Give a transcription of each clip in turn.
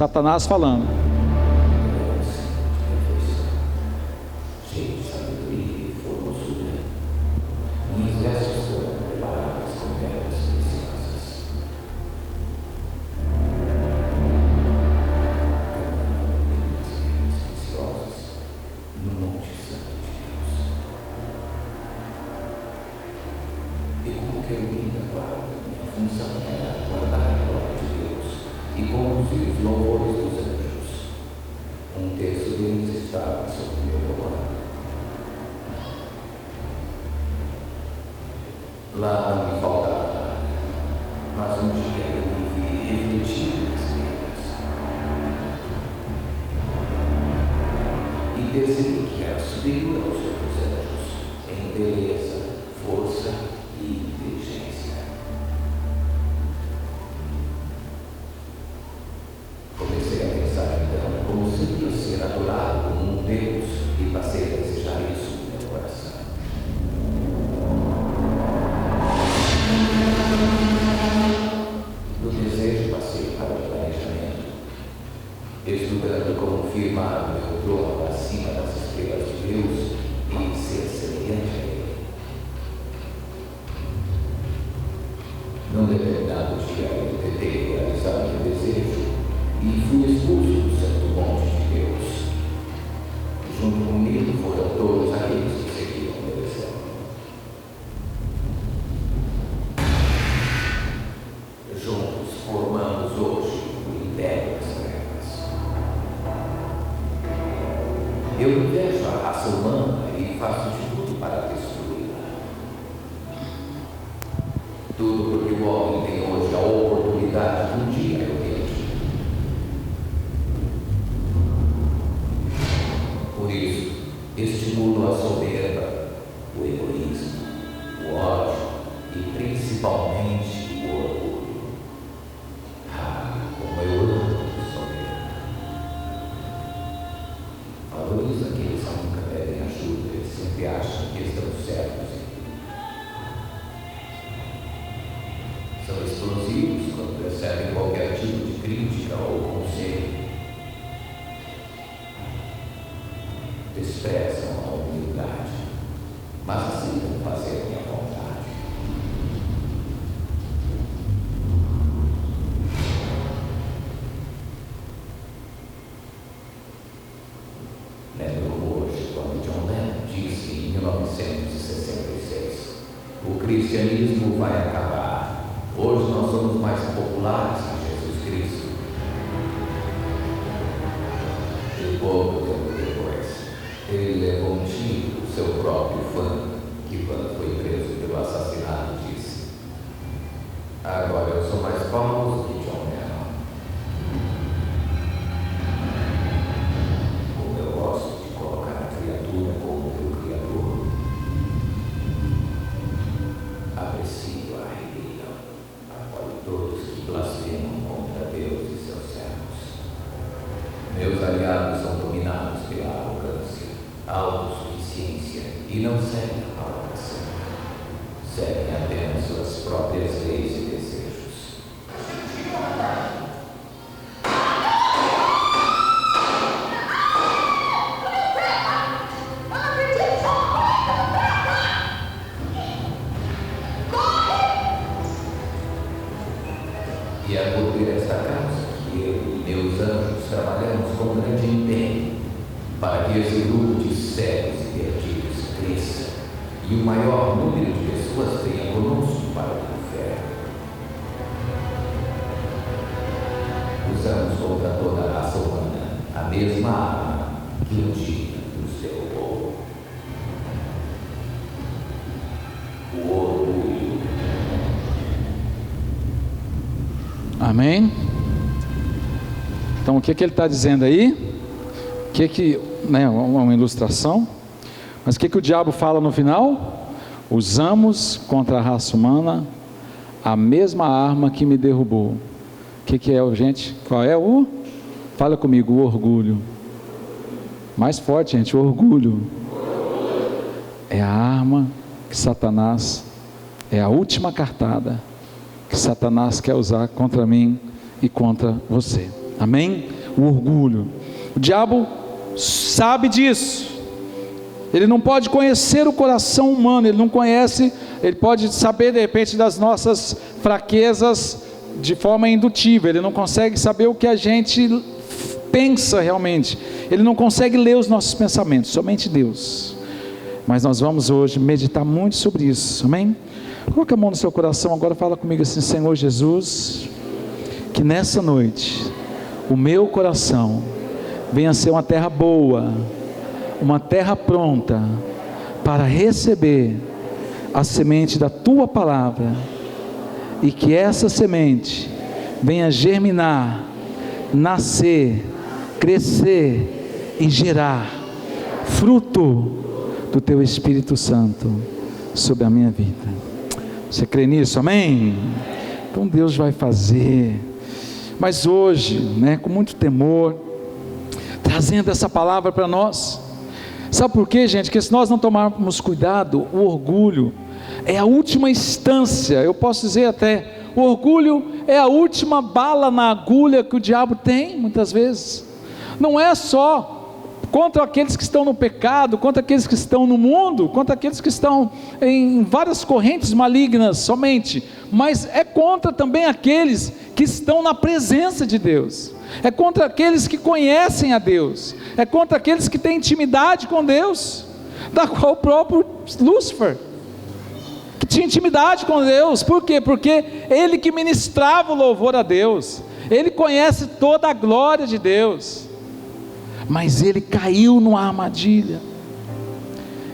Satanás falando. Cheio de sabedoria e formosura, minhas vestes foram preparadas com pedras preciosas. Preciosas no Monte Santo de Deus. E como querubim da guarda, minha função era guardar a glória de Deus e conduzir os louvores dos anjos. Um terço deles estava sob o meu comando. Lá não me faltava nada, mas um dia eu me vi refletido nas pedras e percebi que era superior aos outros anjos em beleza, força e inteligência. Comecei a pensar então como seria ser adorado como um Deus e passei a desejar isso no meu coração. Do desejo passei para o planejamento, estudando como firmar o meu trono acima das estrelas de Deus e ser semelhante a Ele. Num determinado dia eu tentei realizar o meu desejo e fui expulso do santo monte de Deus. Junto comigo foram todos aqueles que seguiam o meu exemplo. Juntos formamos hoje o Império das Trevas. Eu invejo a raça humana e faço de tudo para destruí-la. Tudo porque o homem tem hoje a oportunidade de um dia eu vejo. Por isso, estimulo a soberba, o egoísmo, o ódio e principalmente o orgulho. Como eu amo o soberbo. Valorizo aqueles que nunca pedem ajuda e sempre acham que estão certos. São explosivos quando recebem qualquer tipo de crítica ou conselho. Desprezam a humildade, mas aceitam fazer a minha vontade. Lembro hoje quando John Lennon disse em 1966: o cristianismo vai acabar. Hoje nós somos mais populares que Jesus Cristo. E pouco tempo depois, ele levou um tiro do seu próprio fã, que quando foi preso pelo assassinato disse: agora eu sou mais famoso que John Lennon. Como eu gosto de colocar a criatura como meu criador. Aprecio a rebelião, apoio todos que blasfemam contra Deus e seus servos. Meus aliados são dominados pela arrogância, autossuficiência e não seguem a palavra santa. Seguem apenas suas próprias leis e desejos. E é por ter esta causa que eu e meus anjos trabalhamos com grande empenho para que esse grupo de cegos e perdidos cresça e o maior número de pessoas venha conosco para o inferno. Usamos contra toda a raça humana a mesma arma que um dia nos derrubou: o orgulho. Amém? Então o que ele está dizendo aí? Né, uma ilustração. Mas o que o diabo fala no final? Usamos contra a raça humana a mesma arma que me derrubou. O que é, gente? Qual é o? Fala comigo, o orgulho. Mais forte, gente, o orgulho. É a arma que Satanás, é a última cartada que Satanás quer usar contra mim e contra você. Amém? O orgulho. O diabo sabe disso. Ele não pode conhecer o coração humano, ele não conhece, ele pode saber de repente das nossas fraquezas de forma indutiva, ele não consegue saber o que a gente pensa realmente, ele não consegue ler os nossos pensamentos, somente Deus. Mas nós vamos hoje meditar muito sobre isso, amém? Coloca a mão no seu coração agora, fala comigo assim: Senhor Jesus, que nessa noite o meu coração venha a ser uma terra boa, uma terra pronta para receber a semente da tua palavra, e que essa semente venha germinar, nascer, crescer e gerar fruto do teu Espírito Santo sobre a minha vida. Você crê nisso? Amém? Então Deus vai fazer. Mas hoje, com muito temor, trazendo essa palavra para nós. Sabe por quê, gente? Porque se nós não tomarmos cuidado, o orgulho é a última instância, eu posso dizer até, o orgulho é a última bala na agulha que o diabo tem, muitas vezes. Não é só contra aqueles que estão no pecado, contra aqueles que estão no mundo, contra aqueles que estão em várias correntes malignas somente, mas é contra também aqueles que estão na presença de Deus, é contra aqueles que conhecem a Deus, é contra aqueles que têm intimidade com Deus, da qual o próprio Lúcifer, que tinha intimidade com Deus. Por quê? Porque ele que ministrava o louvor a Deus, ele conhece toda a glória de Deus, mas ele caiu numa armadilha.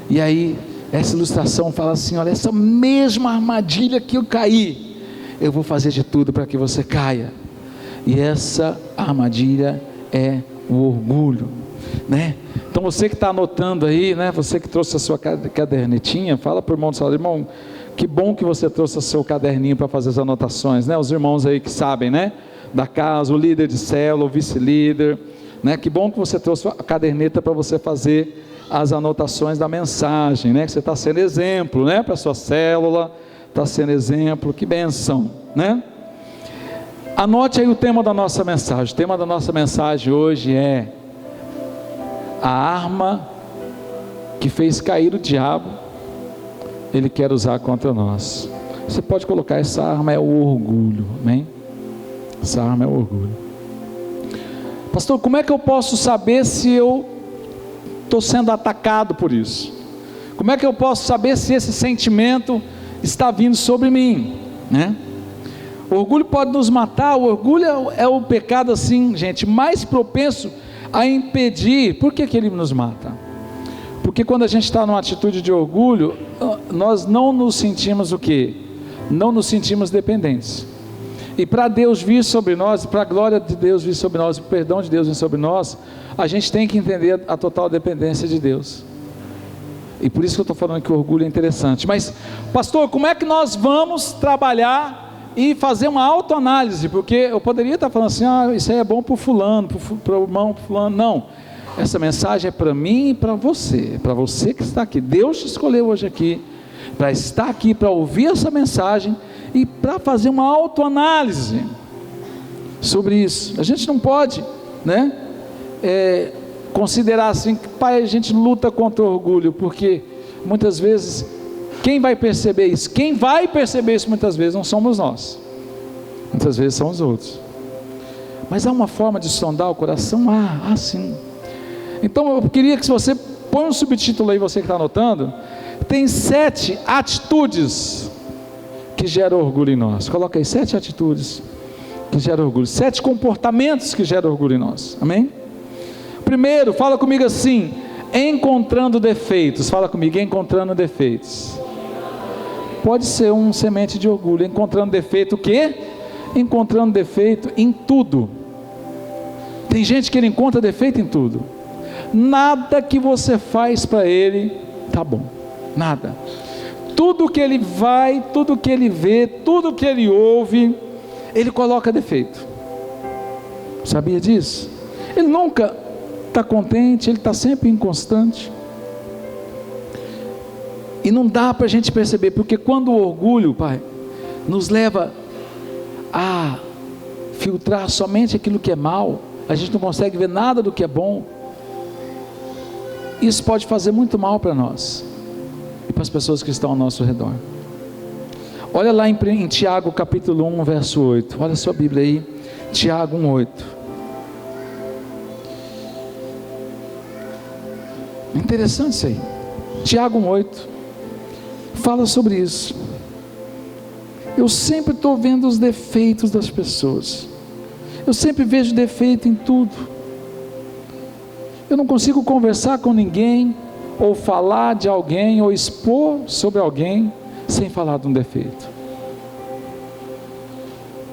E aí essa ilustração fala assim: olha, essa mesma armadilha que eu caí, eu vou fazer de tudo para que você caia. E essa armadilha é o orgulho, Então você que está anotando aí, você que trouxe a sua cadernetinha, fala para o irmão do salão: irmão, que bom que você trouxe o seu caderninho para fazer as anotações, os irmãos aí que sabem, da casa, o líder de célula, o vice-líder, que bom que você trouxe a caderneta para você fazer as anotações da mensagem, que você está sendo exemplo, para a sua célula, está sendo exemplo, que bênção, Anote aí o tema da nossa mensagem. O tema da nossa mensagem hoje é a arma que fez cair o diabo, ele quer usar contra nós. Você pode colocar: essa arma é o orgulho, amém? Essa arma é o orgulho. Pastor, como é que eu posso saber se eu estou sendo atacado por isso? Como é que eu posso saber se esse sentimento está vindo sobre mim, O orgulho pode nos matar. O orgulho é o pecado, assim, gente, mais propenso a impedir. Por que ele nos mata? Porque quando a gente está numa atitude de orgulho, nós não nos sentimos o quê? Não nos sentimos dependentes. E para Deus vir sobre nós, para a glória de Deus vir sobre nós, o perdão de Deus vir sobre nós, a gente tem que entender a total dependência de Deus. E por isso que eu estou falando que o orgulho é interessante. Mas, pastor, como é que nós vamos trabalhar e fazer uma autoanálise? Porque eu poderia estar falando assim: isso aí é bom para o fulano, para o irmão, para o fulano. Não, essa mensagem é para mim e para você que está aqui. Deus te escolheu hoje aqui para estar aqui, para ouvir essa mensagem e para fazer uma autoanálise sobre isso. A gente não pode considerar assim que, pai, a gente luta contra o orgulho, porque muitas vezes quem vai perceber isso? Quem vai perceber isso muitas vezes não somos nós, muitas vezes são os outros. Mas há uma forma de sondar o coração? Sim. Então eu queria que você põe um subtítulo aí, você que está anotando. Tem 7 atitudes que geram orgulho em nós. Coloca aí: 7 atitudes que geram orgulho, 7 comportamentos que geram orgulho em nós, amém? Primeiro, fala comigo assim: encontrando defeitos. Fala comigo: encontrando defeitos. Pode ser um semente de orgulho. Encontrando defeito o quê? Encontrando defeito em tudo. Tem gente que ele encontra defeito em tudo. Nada que você faz para ele tá bom, nada. Tudo que ele vai, tudo que ele vê, tudo que ele ouve, ele coloca defeito. Sabia disso? Ele nunca está contente, ele está sempre inconstante. E não dá para a gente perceber, porque quando o orgulho, pai, nos leva a filtrar somente aquilo que é mal, a gente não consegue ver nada do que é bom. Isso pode fazer muito mal para nós e para as pessoas que estão ao nosso redor. Olha lá em Tiago capítulo 1, verso 8. Olha a sua Bíblia aí, Tiago 1, 8. Interessante isso aí. Tiago 1, 8 fala sobre isso. Eu sempre estou vendo os defeitos das pessoas. Eu sempre vejo defeito em tudo. Eu não consigo conversar com ninguém, ou falar de alguém, ou expor sobre alguém, sem falar de um defeito.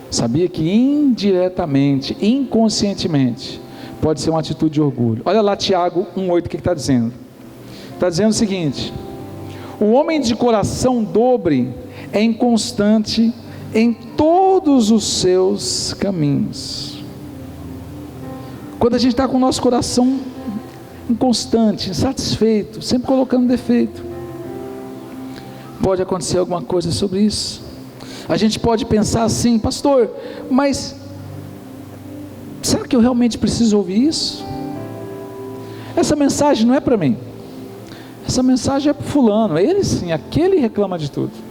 Sabia que indiretamente, inconscientemente, pode ser uma atitude de orgulho. Olha lá Tiago 1,8, o que está dizendo? Está dizendo o seguinte: o homem de coração dobre é inconstante em todos os seus caminhos. Quando a gente está com o nosso coração inconstante, insatisfeito, sempre colocando defeito, pode acontecer alguma coisa sobre isso. A gente pode pensar assim: pastor, mas será que eu realmente preciso ouvir isso? Essa mensagem não é para mim, essa mensagem é para fulano, ele sim, aquele reclama de tudo.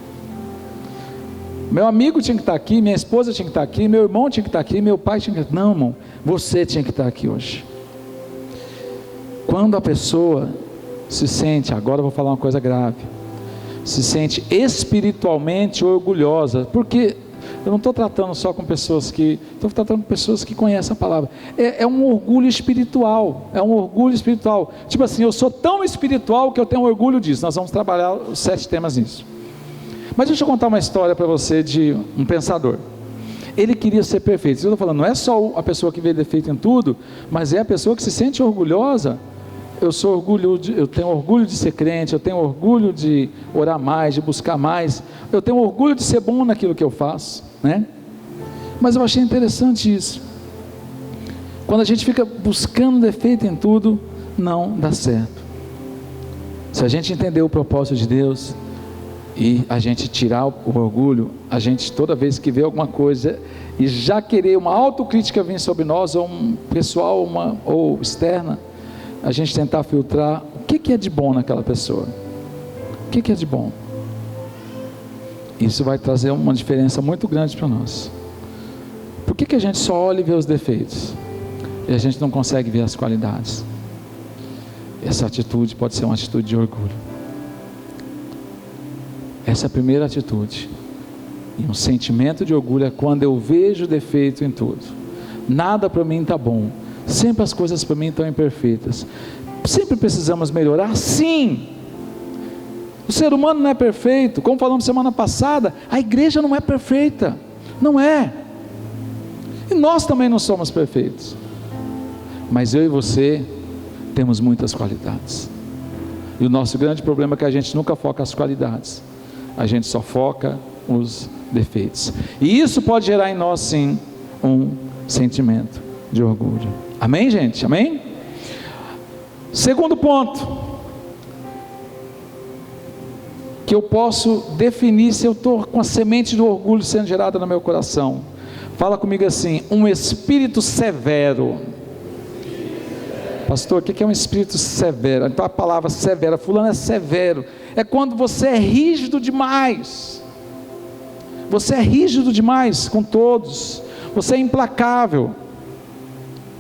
Meu amigo tinha que estar aqui, minha esposa tinha que estar aqui, meu irmão tinha que estar aqui, meu pai tinha que estar aqui. Não, irmão, você tinha que estar aqui hoje. Quando a pessoa se sente, agora eu vou falar uma coisa grave, se sente espiritualmente orgulhosa, porque eu não estou tratando só com pessoas que, estou tratando com pessoas que conhecem a palavra, é um orgulho espiritual, tipo assim, eu sou tão espiritual que eu tenho orgulho disso. Nós vamos trabalhar os 7 temas nisso, mas deixa eu contar uma história para você de um pensador. Ele queria ser perfeito. Eu estou falando, não é só a pessoa que vê defeito em tudo, mas é a pessoa que se sente orgulhosa. Eu tenho orgulho de ser crente, eu tenho orgulho de orar mais, de buscar mais, eu tenho orgulho de ser bom naquilo que eu faço, né? Mas eu achei interessante isso. Quando a gente fica buscando defeito em tudo, não dá certo. Se a gente entender o propósito de Deus e a gente tirar o orgulho, a gente toda vez que vê alguma coisa e já querer uma autocrítica vir sobre nós, ou um pessoal, ou externa, a gente tentar filtrar o que é de bom naquela pessoa, o que é de bom. Isso vai trazer uma diferença muito grande para nós. Por que a gente só olha e vê os defeitos e a gente não consegue ver as qualidades? Essa atitude pode ser uma atitude de orgulho. Essa é a primeira atitude. E um sentimento de orgulho é quando eu vejo defeito em tudo. Nada para mim está bom, sempre as coisas para mim estão imperfeitas. Sempre precisamos melhorar? Sim. O ser humano não é perfeito. Como falamos semana passada, a igreja não é perfeita. Não é. E nós também não somos perfeitos. Mas eu e você temos muitas qualidades. E o nosso grande problema é que a gente nunca foca as qualidades. A gente só foca os defeitos. E isso pode gerar em nós sim um sentimento de orgulho. Amém, gente? Amém? Segundo ponto, que eu posso definir se eu estou com a semente do orgulho sendo gerada no meu coração. Fala comigo assim: um espírito severo. Pastor, o que é um espírito severo? Então a palavra severa, fulano é severo, é quando você é rígido demais. Você é rígido demais com todos. Você é implacável.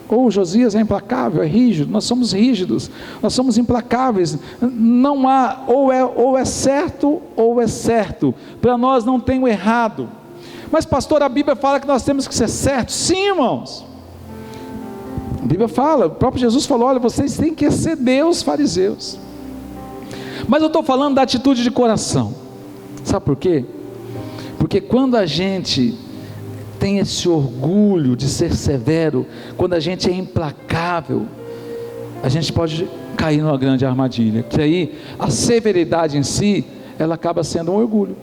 Ou Josias é implacável, é rígido. Nós somos rígidos, nós somos implacáveis. Não há, ou é certo ou é certo. Para nós não tem o errado. Mas pastor, a Bíblia fala que nós temos que ser certos. Sim, irmãos, a Bíblia fala, o próprio Jesus falou: olha, vocês têm que exceder os fariseus. Mas eu estou falando da atitude de coração. Sabe por quê? Porque quando a gente tem esse orgulho de ser severo, quando a gente é implacável, a gente pode cair numa grande armadilha, que aí a severidade em si, ela acaba sendo um orgulho.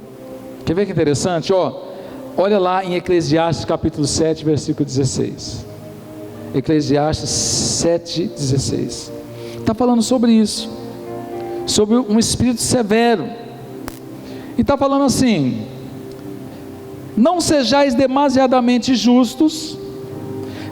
Quer ver que interessante? Olha lá em Eclesiastes capítulo 7, versículo 16. Eclesiastes 7, 16. Está falando sobre isso, sobre um espírito severo. E está falando assim: não sejais demasiadamente justos,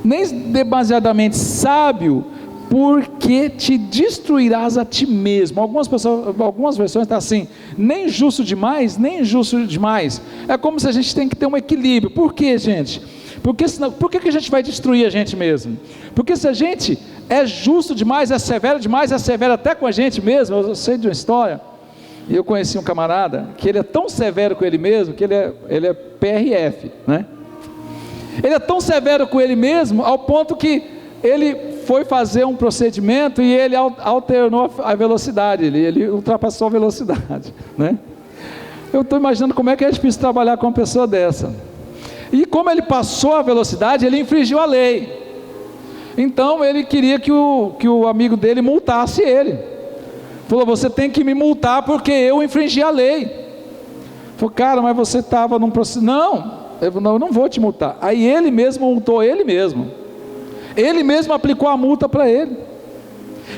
nem demasiadamente sábio, porque te destruirás a ti mesmo. Algumas versões estão assim, nem justo demais, nem injusto demais. É como se a gente tem que ter um equilíbrio. Por quê, gente? Porque senão, por que a gente vai destruir a gente mesmo? Porque se a gente é justo demais, é severo até com a gente mesmo. Eu sei de uma história, e eu conheci um camarada, que ele é tão severo com ele mesmo, que ele é PRF, né? Ele é tão severo com ele mesmo, ao ponto que ele foi fazer um procedimento e ele alternou a velocidade, ele ultrapassou a velocidade, né? Eu estou imaginando como é que é difícil trabalhar com uma pessoa dessa. E como ele passou a velocidade, ele infringiu a lei. Então ele queria que o amigo dele multasse ele. Falou: você tem que me multar porque eu infringi a lei. Falou: cara, mas você estava num processo. Não, eu não vou te multar. Aí ele mesmo multou ele mesmo. Ele mesmo aplicou a multa para ele.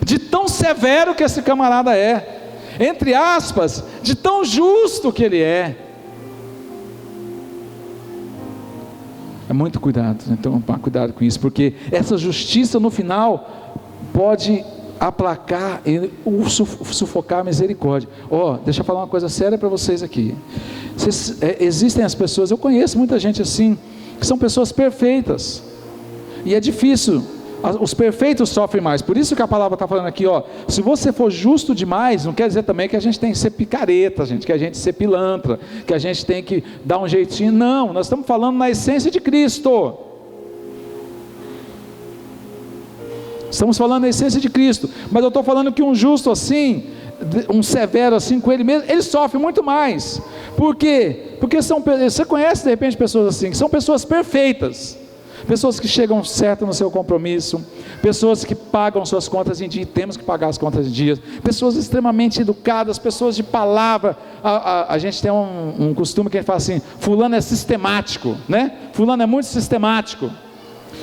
De tão severo que esse camarada é, entre aspas, de tão justo que ele é. É muito cuidado, então cuidado com isso, porque essa justiça no final pode aplacar e sufocar a misericórdia. Deixa eu falar uma coisa séria para vocês aqui. Existem as pessoas, eu conheço muita gente assim, que são pessoas perfeitas, e é difícil. Os perfeitos sofrem mais. Por isso que a palavra está falando aqui, se você for justo demais, não quer dizer também que a gente tem que ser picareta, que a gente tem que ser pilantra, que a gente tem que dar um jeitinho. Não, nós estamos falando na essência de Cristo. Estamos falando na essência de Cristo. Mas eu estou falando que um justo assim, um severo assim com ele mesmo, ele sofre muito mais. Por quê? Porque você conhece de repente pessoas assim, que são pessoas perfeitas, pessoas que chegam certo no seu compromisso, pessoas que pagam suas contas em dia, temos que pagar as contas em dia, pessoas extremamente educadas, pessoas de palavra. A gente tem um costume que a gente fala assim: fulano é sistemático, né? Fulano é muito sistemático.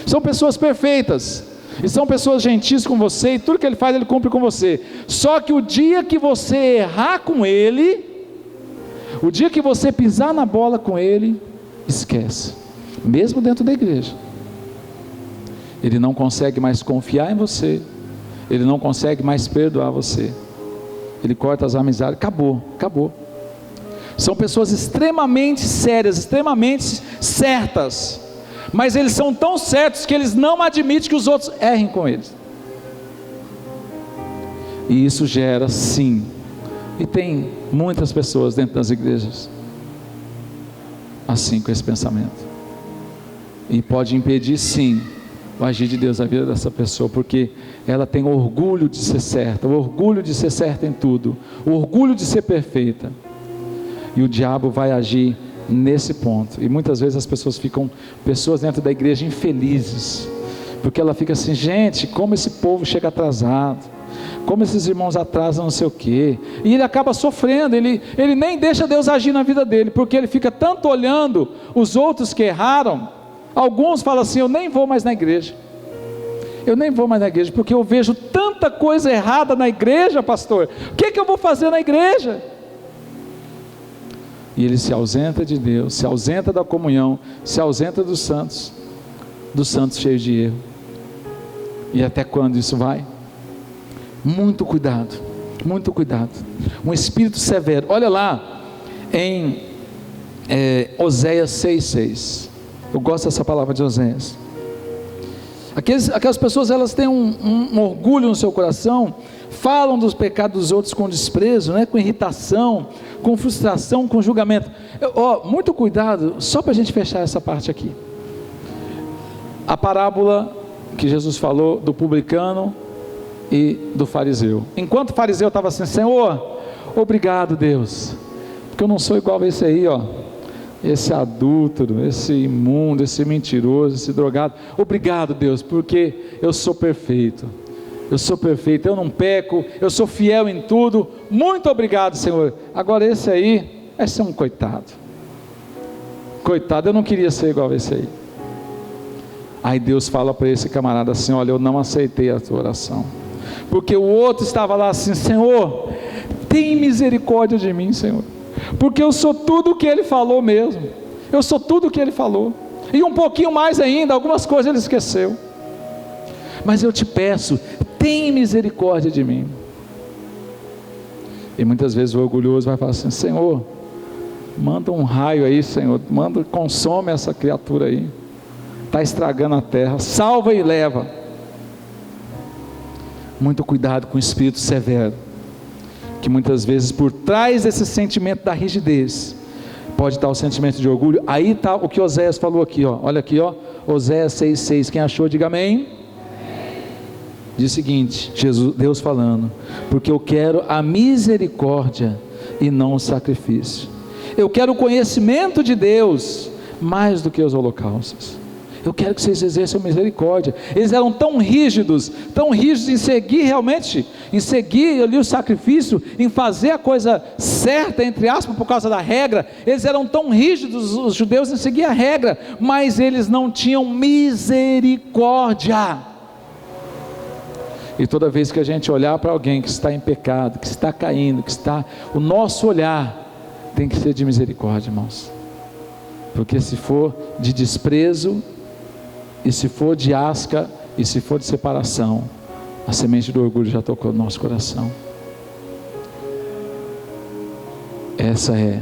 São pessoas perfeitas, e são pessoas gentis com você, e tudo que ele faz, ele cumpre com você. Só que o dia que você errar com ele, o dia que você pisar na bola com ele, esquece. Mesmo dentro da igreja, ele não consegue mais confiar em você, ele não consegue mais perdoar você, ele corta as amizades, acabou. São pessoas extremamente sérias, extremamente certas, mas eles são tão certos que eles não admitem que os outros errem com eles, e isso gera, sim, e tem muitas pessoas dentro das igrejas assim, com esse pensamento, e pode impedir, sim, o agir de Deus na vida dessa pessoa, porque ela tem orgulho de ser certa, o orgulho de ser certa em tudo, o orgulho de ser perfeita, e o diabo vai agir nesse ponto. E muitas vezes as pessoas dentro da igreja infelizes, porque ela fica assim: gente, como esse povo chega atrasado, como esses irmãos atrasam não sei o quê, e ele acaba sofrendo, ele nem deixa Deus agir na vida dele, porque ele fica tanto olhando os outros que erraram. Alguns falam assim: eu nem vou mais na igreja, porque eu vejo tanta coisa errada na igreja, pastor, o que eu vou fazer na igreja? E ele se ausenta de Deus, se ausenta da comunhão, se ausenta dos santos cheios de erro. E até quando isso vai? Muito cuidado, um espírito severo. Olha lá em Oséias 6,6. Eu gosto dessa palavra de Oséias. Aquelas pessoas, elas têm um orgulho no seu coração, falam dos pecados dos outros com desprezo, né? Com irritação, com frustração, com julgamento. Muito cuidado, só para a gente fechar essa parte aqui. A parábola que Jesus falou do publicano e do fariseu. Enquanto o fariseu estava assim: Senhor, obrigado, Deus, porque eu não sou igual a esse aí, esse adúltero, esse imundo, esse mentiroso, esse drogado. Obrigado, Deus, porque eu sou perfeito, eu não peco, eu sou fiel em tudo. Muito obrigado, Senhor. Agora esse é um coitado, eu não queria ser igual a esse aí. Aí Deus fala para esse camarada assim: olha, eu não aceitei a tua oração, porque o outro estava lá assim: Senhor, tem misericórdia de mim, Senhor, porque eu sou tudo o que ele falou mesmo, eu sou tudo o que ele falou. e um pouquinho mais ainda, algumas coisas ele esqueceu. Mas eu te peço, tem misericórdia de mim. E muitas vezes o orgulhoso vai falar assim: Senhor, manda um raio aí, Senhor, consome essa criatura aí, está estragando a terra, salva e leva. Muito cuidado com o espírito severo, que muitas vezes por trás desse sentimento da rigidez, pode estar o sentimento de orgulho. Aí está o que Oséias falou aqui, ó. Olha aqui, ó, Oséias 6,6, quem achou, diga amém. Diz o seguinte, Deus falando: porque eu quero a misericórdia e não o sacrifício. Eu quero o conhecimento de Deus mais do que os holocaustos. Eu quero que vocês exerçam misericórdia. Eles eram tão rígidos em seguir realmente, em seguir ali o sacrifício, em fazer a coisa certa, entre aspas, por causa da regra. Eles eram tão rígidos, os judeus, em seguir a regra, mas eles não tinham misericórdia. E toda vez que a gente olhar para alguém que está em pecado, que está caindo, o nosso olhar tem que ser de misericórdia, irmãos. Porque se for de desprezo, e se for de asca, e se for de separação, a semente do orgulho já tocou no nosso coração. Essa é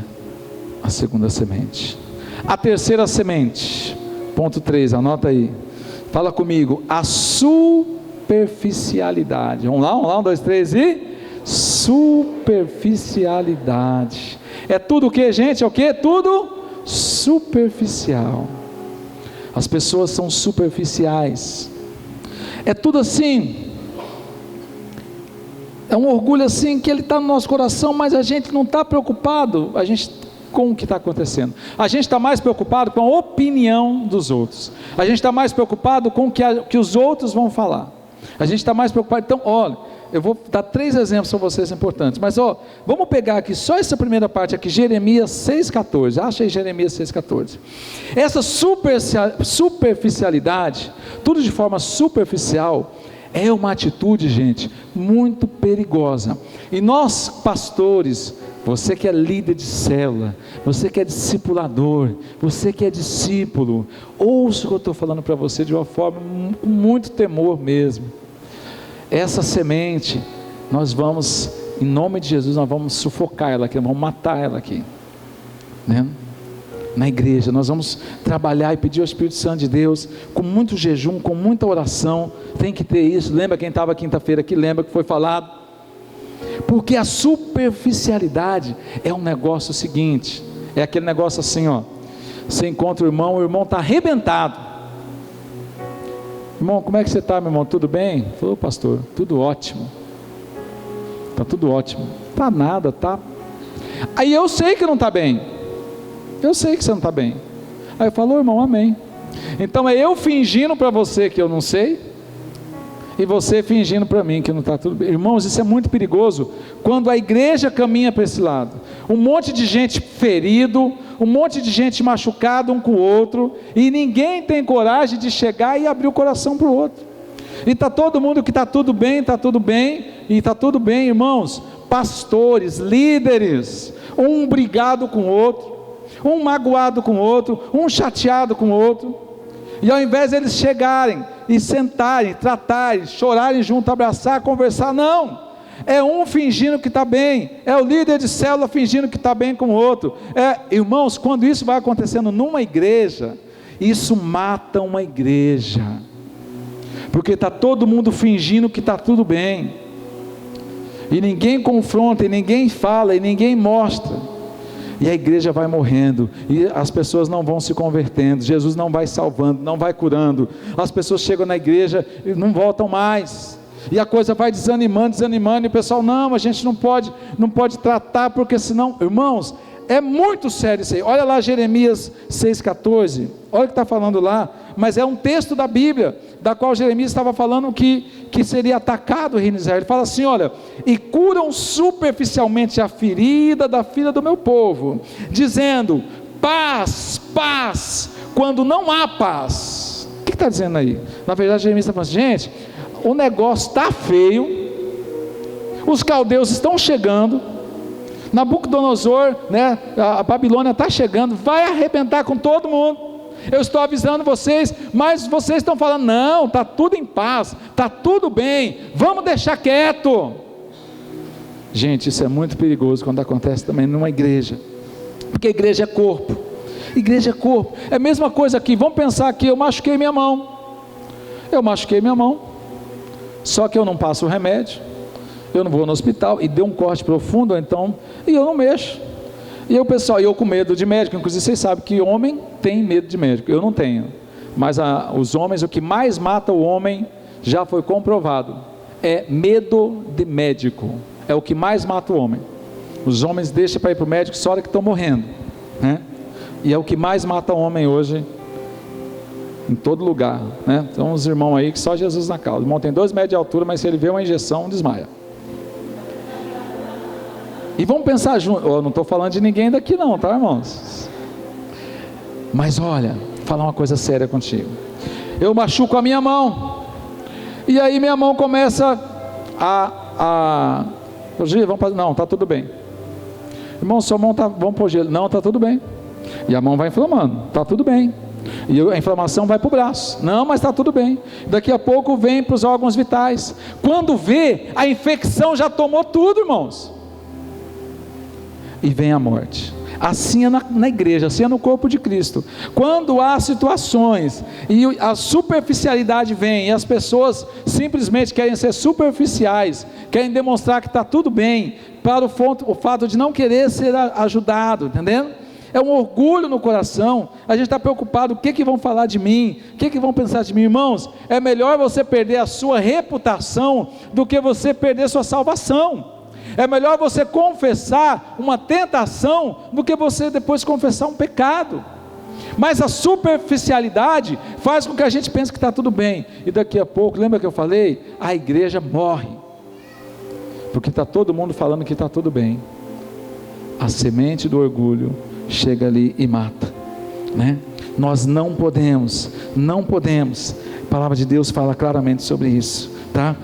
a segunda semente. A terceira semente, ponto 3, anota aí, fala comigo: a superficialidade. Vamos lá, 1, 2, 3 e... superficialidade. É tudo o que, gente? É o que? Tudo superficial. As pessoas são superficiais. É tudo assim. É um orgulho assim que ele está no nosso coração, mas a gente não está preocupado com o que está acontecendo. A gente está mais preocupado com a opinião dos outros. A gente está mais preocupado com o que os outros vão falar. A gente está mais preocupado. Então, olha, eu vou dar 3 exemplos para vocês importantes, mas vamos pegar aqui só essa primeira parte aqui, Jeremias 6,14, acha aí Jeremias 6,14, essa superficialidade, tudo de forma superficial, é uma atitude, gente, muito perigosa. E nós pastores, você que é líder de célula, você que é discipulador, você que é discípulo, ouça o que eu estou falando para você de uma forma com muito temor mesmo. Essa semente, nós vamos, em nome de Jesus, nós vamos sufocar ela aqui, vamos matar ela aqui, né? Na igreja, nós vamos trabalhar e pedir ao Espírito Santo de Deus, com muito jejum, com muita oração, tem que ter isso. Lembra quem estava quinta-feira aqui, lembra que foi falado? Porque a superficialidade é um negócio seguinte, é aquele negócio assim, ó, você encontra o irmão está arrebentado. Irmão, como é que você está, meu irmão? Tudo bem? Falou, pastor, tudo ótimo. Está tudo ótimo. Está nada, tá? Aí eu sei que não está bem. Eu sei que você não está bem. Aí eu falo, irmão, amém. Então é eu fingindo para você que eu não sei, e você fingindo para mim que não está tudo bem. Irmãos, isso é muito perigoso, quando a igreja caminha para esse lado. Um monte de gente ferido, um monte de gente machucada um com o outro, e ninguém tem coragem de chegar e abrir o coração para o outro. E está todo mundo que está tudo bem, e está tudo bem, irmãos, pastores, líderes, um brigado com o outro, um magoado com o outro, um chateado com o outro, e ao invés de eles chegarem e sentarem, tratarem, chorarem junto, abraçar, conversar, não, é um fingindo que está bem, é o líder de célula fingindo que está bem com o outro. Irmãos, quando isso vai acontecendo numa igreja, isso mata uma igreja, porque está todo mundo fingindo que está tudo bem, e ninguém confronta, e ninguém fala, e ninguém mostra, e a igreja vai morrendo, e as pessoas não vão se convertendo, Jesus não vai salvando, não vai curando, as pessoas chegam na igreja e não voltam mais, e a coisa vai desanimando, e o pessoal, não, a gente não pode tratar, porque senão, irmãos, é muito sério isso aí. Olha lá Jeremias 6,14, olha o que está falando lá, mas é um texto da Bíblia, da qual Jeremias estava falando que seria atacado o reino de Israel. Ele fala assim, olha, e curam superficialmente a ferida da filha do meu povo, dizendo, paz, paz, quando não há paz. O que está dizendo aí? Na verdade Jeremias está falando assim, gente, o negócio está feio, os caldeus estão chegando, Nabucodonosor, né, a Babilônia está chegando, vai arrebentar com todo mundo, eu estou avisando vocês, mas vocês estão falando, não, está tudo em paz, está tudo bem, vamos deixar quieto. Gente, isso é muito perigoso quando acontece também numa igreja, porque a igreja é corpo, igreja é corpo, é a mesma coisa aqui. Vamos pensar que eu machuquei minha mão, só que eu não passo o remédio, eu não vou no hospital, e deu um corte profundo, então, e eu não mexo, e o pessoal, eu com medo de médico, inclusive vocês sabem que homem tem medo de médico, eu não tenho, mas os homens, o que mais mata o homem, já foi comprovado, é medo de médico, é o que mais mata o homem. Os homens deixam para ir para o médico só hora que estão morrendo, né? E é o que mais mata o homem hoje, em todo lugar, né? Então uns irmãos aí que só Jesus na causa, o irmão tem 2 metros de altura, mas se ele vê uma injeção, desmaia. E vamos pensar junto, eu não estou falando de ninguém daqui não, tá, irmãos? Mas olha, vou falar uma coisa séria contigo. Eu machuco a minha mão, e aí minha mão começa não, está tudo bem. Irmão, sua mão está, vamos pôr gelo. Não, está tudo bem. E a mão vai inflamando, está tudo bem. E a inflamação vai para o braço. Não, mas está tudo bem. Daqui a pouco vem para os órgãos vitais. Quando vê, a infecção já tomou tudo, irmãos. E vem a morte. Assim é na igreja, assim é no corpo de Cristo. Quando há situações e a superficialidade vem, e as pessoas simplesmente querem ser superficiais, querem demonstrar que está tudo bem, para o fato de não querer ser ajudado, entendendo? É um orgulho no coração. A gente está preocupado, o que vão falar de mim, o que vão pensar de mim. Irmãos, é melhor você perder a sua reputação do que você perder sua salvação. É melhor você confessar uma tentação do que você depois confessar um pecado. Mas a superficialidade faz com que a gente pense que está tudo bem, e daqui a pouco, lembra que eu falei? A igreja morre, porque está todo mundo falando que está tudo bem. A semente do orgulho chega ali e mata, né? Nós não podemos, a palavra de Deus fala claramente sobre isso, tá?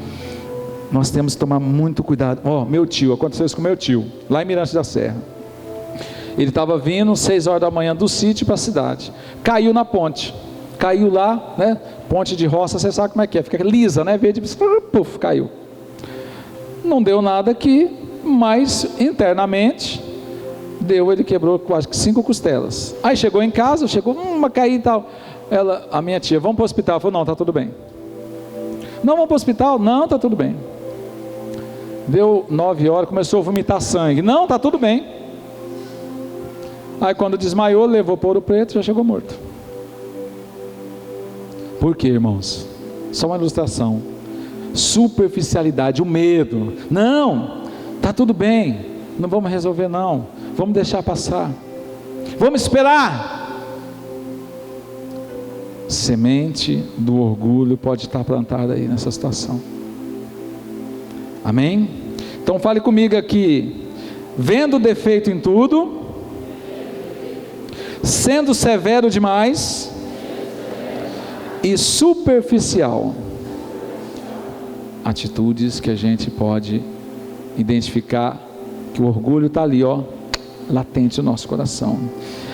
Nós temos que tomar muito cuidado. Meu tio, aconteceu isso com meu tio, lá em Mirante da Serra. Ele estava vindo 6 horas da manhã do sítio para a cidade, caiu na ponte, caiu lá, né? Ponte de roça, você sabe como é que é, fica lisa, né? Verde, puf, caiu. Não deu nada aqui, mas internamente ele quebrou quase 5 costelas. Aí chegou em casa, uma cair e tal. A minha tia, vamos para o hospital? Falou, não, está tudo bem. Não, vamos para o hospital? Não, está tudo bem. Deu 9 horas, começou a vomitar sangue. Não, está tudo bem. Aí quando desmaiou, levou para Ouro Preto, já chegou morto. Por quê, irmãos? Só uma ilustração. Superficialidade, o medo. Não, está tudo bem, não vamos resolver não, vamos deixar passar, vamos esperar. Semente do orgulho pode estar plantada aí nessa situação. Amém? Então fale comigo aqui: vendo defeito em tudo, sendo severo demais e superficial. Atitudes que a gente pode identificar que o orgulho está ali, latente no nosso coração.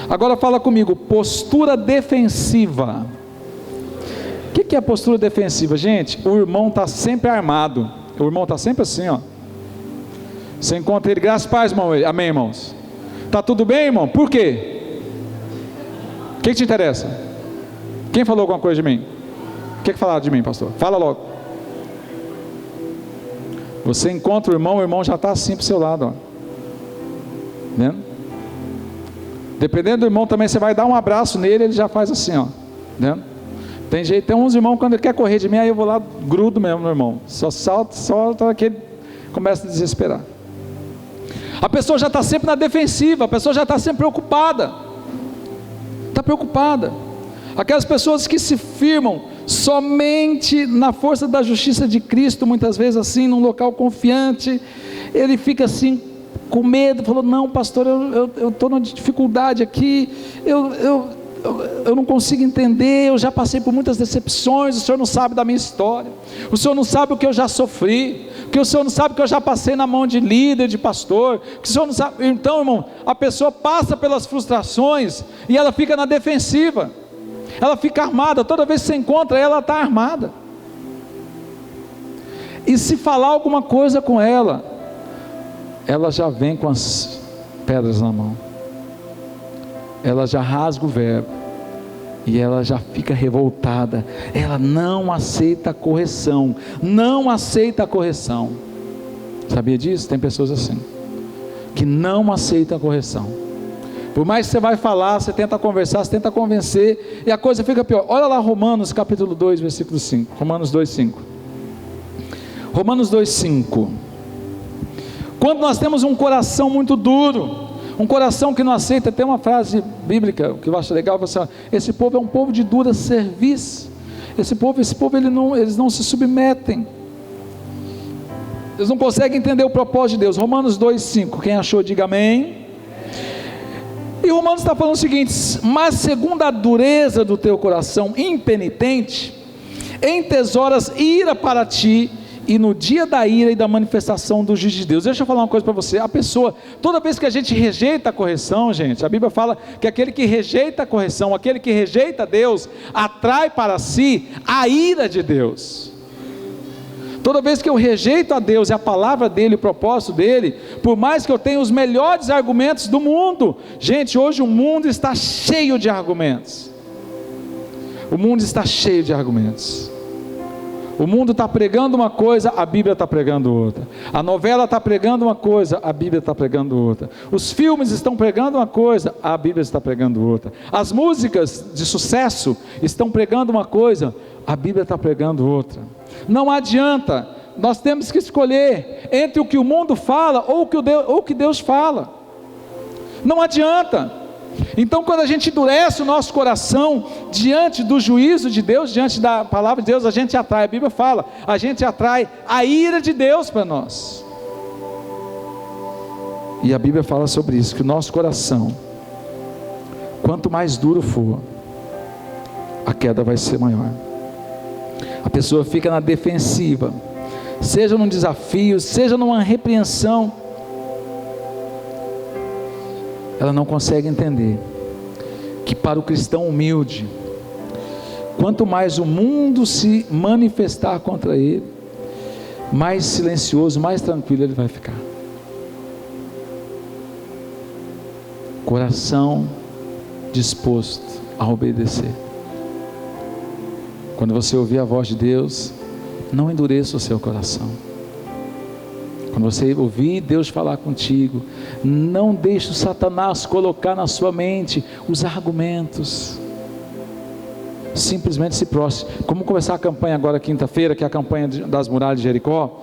Agora fala comigo: postura defensiva. O que é a postura defensiva? Gente, o irmão está sempre armado, o irmão está sempre assim, você encontra ele, graças a paz, irmão, amém, irmãos? Está tudo bem, irmão? Por quê? O que te interessa? Quem falou alguma coisa de mim? O que falaram de mim, pastor? Fala logo. Você encontra o irmão já está assim para o seu lado, vendo? Dependendo do irmão também, você vai dar um abraço nele, ele já faz assim, vendo? Tem jeito, tem uns irmãos, quando ele quer correr de mim, aí eu vou lá, grudo mesmo no irmão, só solta que ele começa a desesperar. A pessoa já está sempre na defensiva, a pessoa já está sempre preocupada, aquelas pessoas que se firmam somente na força da justiça de Cristo, muitas vezes assim, num local confiante, ele fica assim, com medo, falou, não pastor, eu estou numa dificuldade aqui, eu não consigo entender, eu já passei por muitas decepções, o senhor não sabe da minha história, o senhor não sabe o que eu já sofri, que o senhor não sabe que eu já passei na mão de líder, de pastor, que o senhor não sabe. Então, irmão, a pessoa passa pelas frustrações e ela fica na defensiva. ela fica armada, toda vez que você encontra ela, ela está armada. E se falar alguma coisa com ela, ela já vem com as pedras na mão, ela já rasga o verbo, e ela já fica revoltada, ela não aceita a correção, não aceita a correção. Sabia disso? Tem pessoas assim, que não aceitam a correção. Por mais que você vai falar, você tenta conversar, você tenta convencer, e a coisa fica pior. Olha lá Romanos capítulo 2, versículo 5. Romanos 2, 5. Romanos 2, 5. Quando nós temos um coração muito duro, um coração que não aceita, tem uma frase bíblica que eu acho legal, assim, esse povo é um povo de dura cerviz. Esse povo eles não se submetem. Eles não conseguem entender o propósito de Deus. Romanos 2, 5. Quem achou, diga amém. E Romanos está falando o seguinte: mas segundo a dureza do teu coração impenitente, entesouras ira para ti, e no dia da ira e da manifestação do juízo de Deus. Deixa eu falar uma coisa para você. A pessoa, toda vez que a gente rejeita a correção, gente, a Bíblia fala que aquele que rejeita a correção, aquele que rejeita Deus, atrai para si a ira de Deus. Toda vez que eu rejeito a Deus e a palavra dele, o propósito dele, por mais que eu tenha os melhores argumentos do mundo, gente, hoje o mundo está cheio de argumentos. O mundo está cheio de argumentos. O mundo está pregando uma coisa, a Bíblia está pregando outra. A novela está pregando uma coisa, a Bíblia está pregando outra. Os filmes estão pregando uma coisa, a Bíblia está pregando outra. As músicas de sucesso estão pregando uma coisa, a Bíblia está pregando outra. Não adianta, nós temos que escolher entre o que o mundo fala ou o que Deus fala. Não adianta. Então, quando a gente endurece o nosso coração diante do juízo de Deus, diante da palavra de Deus, a gente atrai, a Bíblia fala, a gente atrai a ira de Deus para nós. E a Bíblia fala sobre isso, que o nosso coração, quanto mais duro for, a queda vai ser maior. A pessoa fica na defensiva, seja num desafio, seja numa repreensão, ela não consegue entender que para o cristão humilde, quanto mais o mundo se manifestar contra ele, mais silencioso, mais tranquilo ele vai ficar. Coração disposto a obedecer. Quando você ouvir a voz de Deus, não endureça o seu coração. Quando você ouvir Deus falar contigo, não deixe o Satanás colocar na sua mente os argumentos. Simplesmente se prostre. Como começar a campanha agora quinta-feira, que é a campanha das muralhas de Jericó,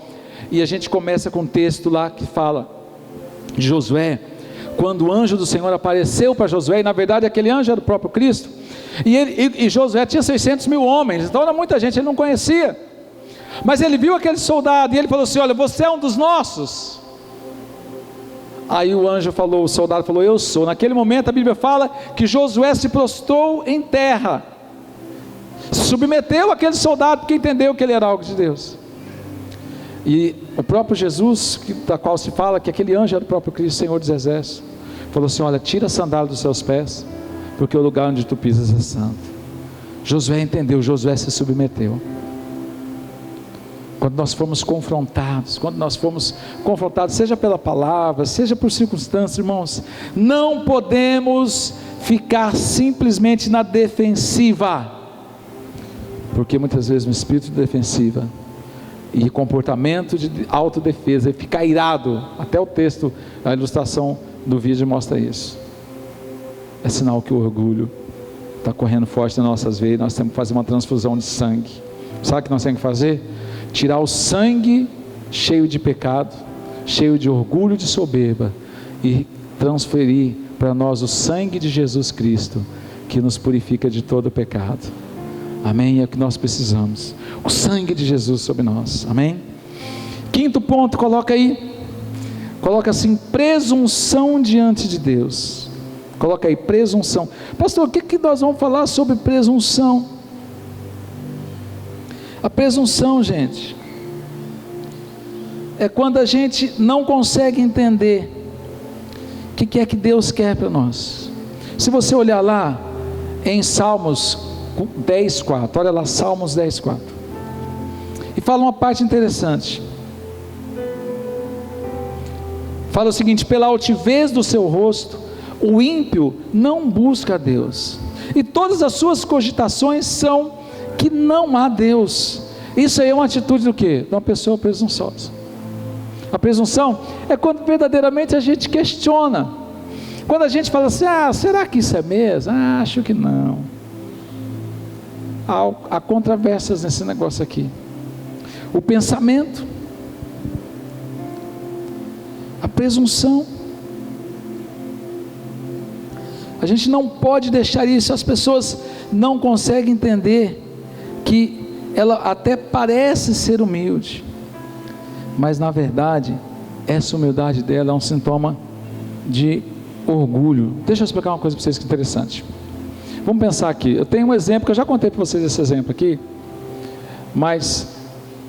e a gente começa com um texto lá que fala de Josué, quando o anjo do Senhor apareceu para Josué, e na verdade aquele anjo era o próprio Cristo, e Josué tinha 600 mil homens, então era muita gente, ele não conhecia. Mas ele viu aquele soldado e ele falou assim: olha, você é um dos nossos. Aí o anjo falou, o soldado falou, eu sou. Naquele momento a Bíblia fala que Josué se prostrou em terra, se submeteu àquele soldado, porque entendeu que ele era algo de Deus. E o próprio Jesus, da qual se fala que aquele anjo era o próprio Cristo, Senhor dos Exércitos, falou assim: olha, tira a sandália dos seus pés, porque o lugar onde tu pisas é santo. Josué entendeu, Josué se submeteu. Quando nós fomos confrontados, seja pela palavra, seja por circunstâncias, irmãos, não podemos ficar simplesmente na defensiva, porque muitas vezes no espírito de defensiva e comportamento de autodefesa, e ficar irado, até o texto, a ilustração do vídeo mostra isso, é sinal que o orgulho está correndo forte nas nossas veias. Nós temos que fazer uma transfusão de sangue. Sabe o que nós temos que fazer? Tirar o sangue cheio de pecado, cheio de orgulho, de soberba, e transferir para nós o sangue de Jesus Cristo, que nos purifica de todo o pecado. Amém? É o que nós precisamos, o sangue de Jesus sobre nós. Amém? Quinto ponto, coloca aí, coloca assim: presunção diante de Deus. Coloca aí, presunção. Pastor, o que nós vamos falar sobre presunção? A presunção, gente, é quando a gente não consegue entender o que é que Deus quer para nós. Se você olhar lá em Salmos 10:4, olha lá, Salmos 10:4. E fala uma parte interessante. Fala o seguinte: pela altivez do seu rosto, o ímpio não busca a Deus, e todas as suas cogitações são que não há Deus. Isso aí é uma atitude do quê? De uma pessoa presunçosa. A presunção é quando verdadeiramente a gente questiona, quando a gente fala assim: será que isso é mesmo? Acho que não. Há controvérsias nesse negócio aqui. O pensamento, a presunção, a gente não pode deixar isso. As pessoas não conseguem entender que ela até parece ser humilde, mas na verdade essa humildade dela é um sintoma de orgulho. Deixa eu explicar uma coisa para vocês que é interessante. Vamos pensar aqui. Eu tenho um exemplo que eu já contei para vocês, esse exemplo aqui, mas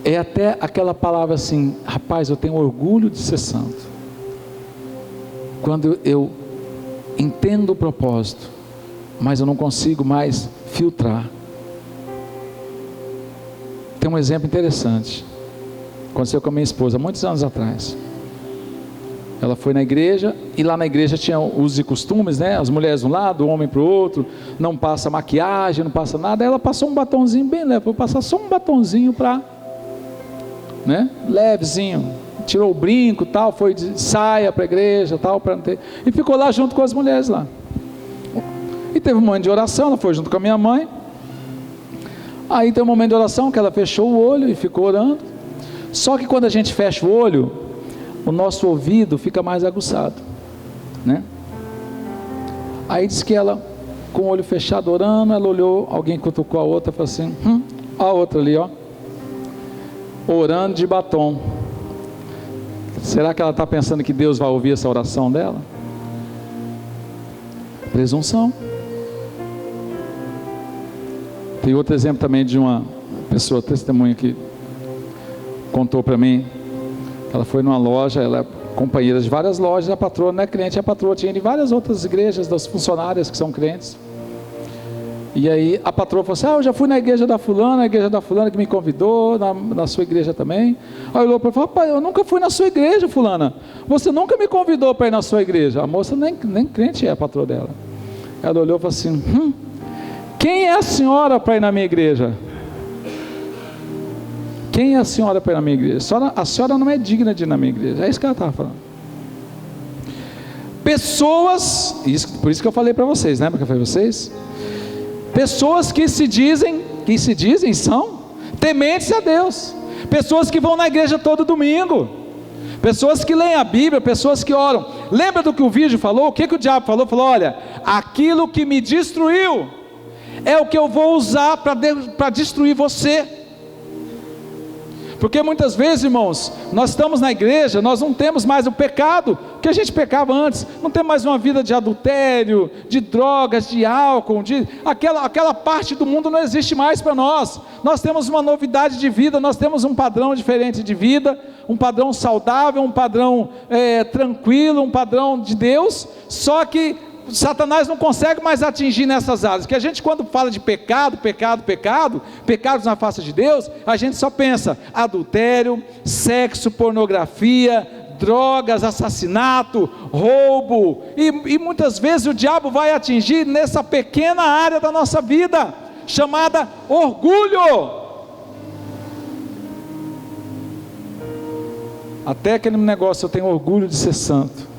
é até aquela palavra assim: rapaz, eu tenho orgulho de ser santo. Quando eu entendo o propósito, mas eu não consigo mais filtrar. Tem um exemplo interessante. Aconteceu com a minha esposa, muitos anos atrás. Ela foi na igreja, e lá na igreja tinha usos e costumes, né? As mulheres de um lado, o homem para o outro, não passa maquiagem, não passa nada. Ela passou um batonzinho bem leve, vou passar só um batonzinho para, né? Levezinho, tirou o brinco e tal, foi de saia para a igreja tal, e ficou lá junto com as mulheres lá. E teve um momento de oração, ela foi junto com a minha mãe. Aí tem um momento de oração que ela fechou o olho e ficou orando. Só que quando a gente fecha o olho, o nosso ouvido fica mais aguçado, né? Aí diz que ela, com o olho fechado orando, ela olhou, alguém cutucou a outra e falou assim: a outra ali, ó, orando de batom. Será que ela está pensando que Deus vai ouvir essa oração dela? Presunção. Tem outro exemplo também de uma pessoa, testemunha, que contou para mim. Ela foi numa loja, ela é companheira de várias lojas, a patroa não é crente, a patroa tinha de várias outras igrejas, das funcionárias que são crentes. E aí a patroa falou assim: eu já fui na igreja da fulana, a igreja da fulana que me convidou, na sua igreja também. Aí eu olhou para ela e falou: rapaz, eu nunca fui na sua igreja, fulana, você nunca me convidou para ir na sua igreja. A moça nem crente é, a patroa dela. Ela olhou e falou assim: quem é a senhora para ir na minha igreja? Quem é a senhora para ir na minha igreja? A senhora não é digna de ir na minha igreja. É isso que ela estava falando. Pessoas, por isso que eu falei para vocês, lembra que eu falei para vocês? Pessoas que se dizem são tementes a Deus. Pessoas que vão na igreja todo domingo. Pessoas que leem a Bíblia, pessoas que oram. Lembra do que o vídeo falou? O que o diabo falou? Falou: olha, aquilo que me destruiu é o que eu vou usar para destruir você. Porque muitas vezes, irmãos, nós estamos na igreja, nós não temos mais o pecado que a gente pecava antes, não temos mais uma vida de adultério, de drogas, de álcool, aquela parte do mundo não existe mais para nós. Nós temos uma novidade de vida, nós temos um padrão diferente de vida, um padrão saudável, um padrão tranquilo, um padrão de Deus. Só que Satanás não consegue mais atingir nessas áreas, que a gente, quando fala de pecados na face de Deus, a gente só pensa adultério, sexo, pornografia, drogas, assassinato, roubo, e muitas vezes o diabo vai atingir nessa pequena área da nossa vida, chamada orgulho. Até aquele negócio: eu tenho orgulho de ser santo.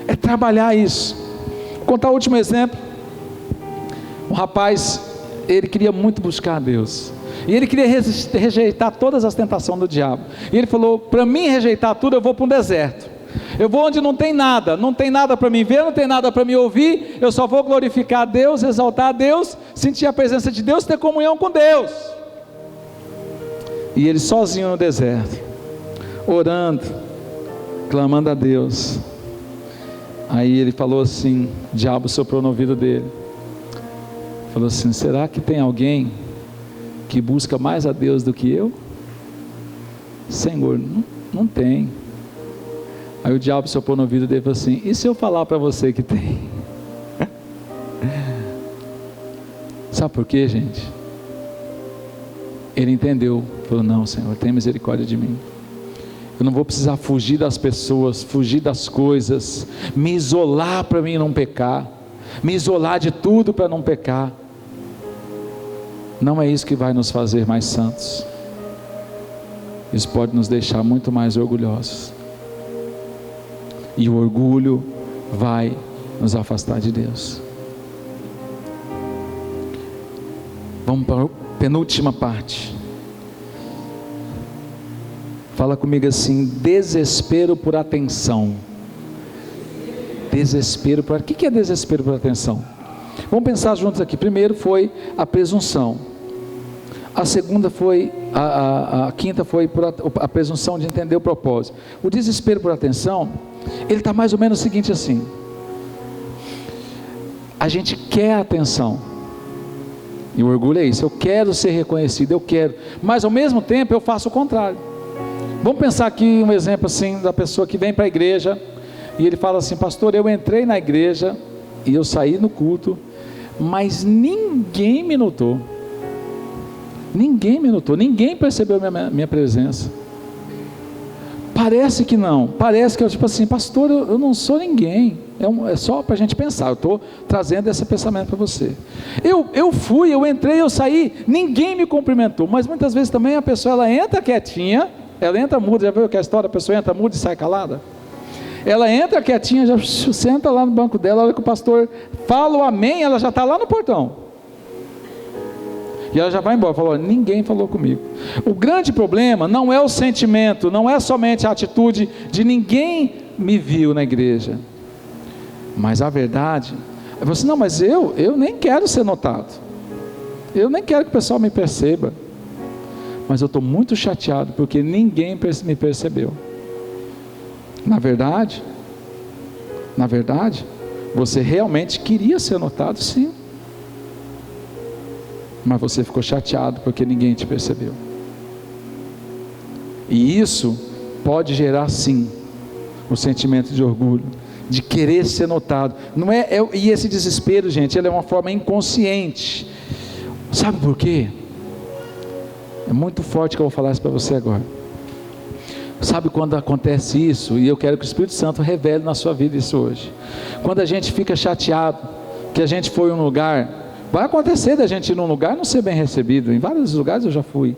É trabalhar isso. Vou contar o último exemplo. Um rapaz, ele queria muito buscar a Deus, e ele queria rejeitar todas as tentações do diabo, e ele falou: para mim rejeitar tudo, eu vou para um deserto, eu vou onde não tem nada para me ver, não tem nada para me ouvir, eu só vou glorificar a Deus, exaltar a Deus, sentir a presença de Deus, ter comunhão com Deus. E ele sozinho no deserto, orando, clamando a Deus. Aí ele falou assim, o diabo soprou no ouvido dele, falou assim: será que tem alguém que busca mais a Deus do que eu? Senhor, não tem. Aí o diabo soprou no ouvido dele e falou assim: e se eu falar para você que tem? Sabe por quê, gente? Ele entendeu, falou: não, Senhor, tenha misericórdia de mim. Eu não vou precisar fugir das pessoas, fugir das coisas, me isolar para mim não pecar, me isolar de tudo para não pecar. Não é isso que vai nos fazer mais santos. Isso pode nos deixar muito mais orgulhosos. E o orgulho vai nos afastar de Deus. Vamos para a penúltima parte. Fala comigo assim: desespero por atenção. Desespero por... O que é desespero por atenção? Vamos pensar juntos aqui. Primeiro foi a presunção. A segunda foi, a quinta foi a presunção de entender o propósito. O desespero por atenção, ele está mais ou menos o seguinte assim: a gente quer atenção, e o orgulho é isso, eu quero ser reconhecido, eu quero, mas ao mesmo tempo eu faço o contrário. Vamos pensar aqui um exemplo assim, da pessoa que vem para a igreja, e ele fala assim: pastor, eu entrei na igreja, e eu saí no culto, mas ninguém me notou. Ninguém me notou, ninguém percebeu minha presença. Parece que não, parece que eu tipo assim: pastor, eu não sou ninguém. É só para a gente pensar, eu estou trazendo esse pensamento para você. Eu fui, eu entrei, eu saí, ninguém me cumprimentou. Mas muitas vezes também a pessoa, ela entra quietinha, ela entra muda. Já viu que a história, a pessoa entra muda e sai calada? Ela entra quietinha, já senta lá no banco dela, a hora que o pastor fala o amém, ela já está lá no portão. E ela já vai embora, falou: ninguém falou comigo. O grande problema não é o sentimento, não é somente a atitude de ninguém me viu na igreja, mas a verdade é você: não, mas eu nem quero ser notado, eu nem quero que o pessoal me perceba, mas eu estou muito chateado porque ninguém me percebeu. Na verdade, você realmente queria ser notado, sim, mas você ficou chateado porque ninguém te percebeu. E isso pode gerar sim o sentimento de orgulho, de querer ser notado. Não e esse desespero, gente, ele é uma forma inconsciente. Sabe por quê? É muito forte que eu vou falar isso para você agora. Sabe quando acontece isso? E eu quero que o Espírito Santo revele na sua vida isso hoje. Quando a gente fica chateado que a gente foi em um lugar. Vai acontecer da gente ir num lugar e não ser bem recebido. Em vários lugares eu já fui